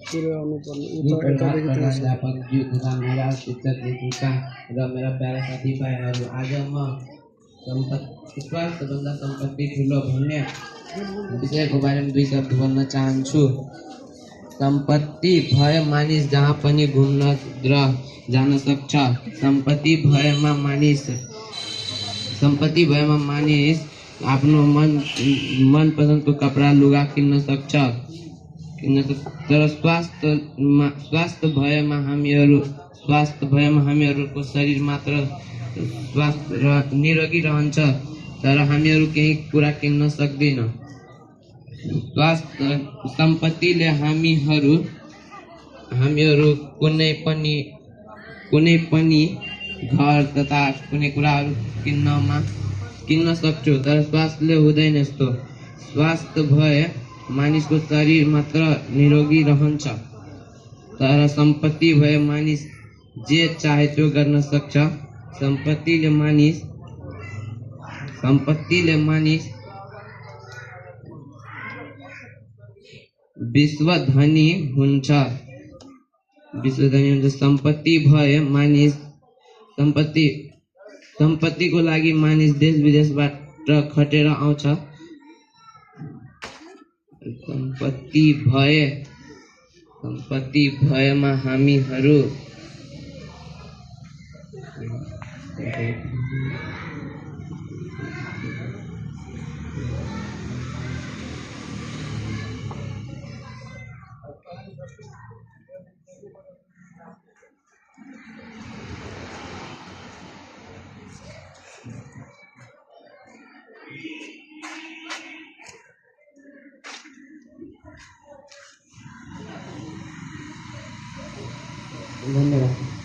पुर्याउनुपर्ने यी यता प्रकार यतादेखि त्यहाँ छ। प्राध्यापकज्यू तथा मेरा शिक्षकज्यूका र मेरा प्यारा साथीभाइहरू, आज म स्वास्थ्यभन्दा सम्पत्ति ठुलो भन्ने विषयको बारेमा दुई शब्द भन्न चाहन्छु। सम्पत्ति भए मानिस जहाँ पनि घुम्न र जान सक्छ। सम्पत्ति भएमा मानिस आफ्नो मन पसन्दको कपडा लुगा किन्न सक्छ। तर स्वास्थ्य भएमा हामीहरूको शरीर मात्र स्वास्थ्य र निरोगी रहन्छ, तर हामीहरू केही कुरा किन्न सक्दैन। सम्पत्तिले हामीहरू कुनै पनि घर तथा कुनै कुराहरू किन्न सक्छौँ, तर स्वास्थ्यले हुँदैन यस्तो। स्वास्थ्य भए मानिसको शरीर मात्र निरोगी रहन्छ, तर सम्पत्ति भए मानिस जे चाहे त्यो गर्न सक्छ। सम्पत्तिले मानिस विश्वधनी हुन्छ। सम्पत्ति भए मानिस सम्पत्तिको लागि मानिस देश विदेशबाट खटेर आउँछ। सम्पत्ति भएमा हामीहरू धन्यवाद।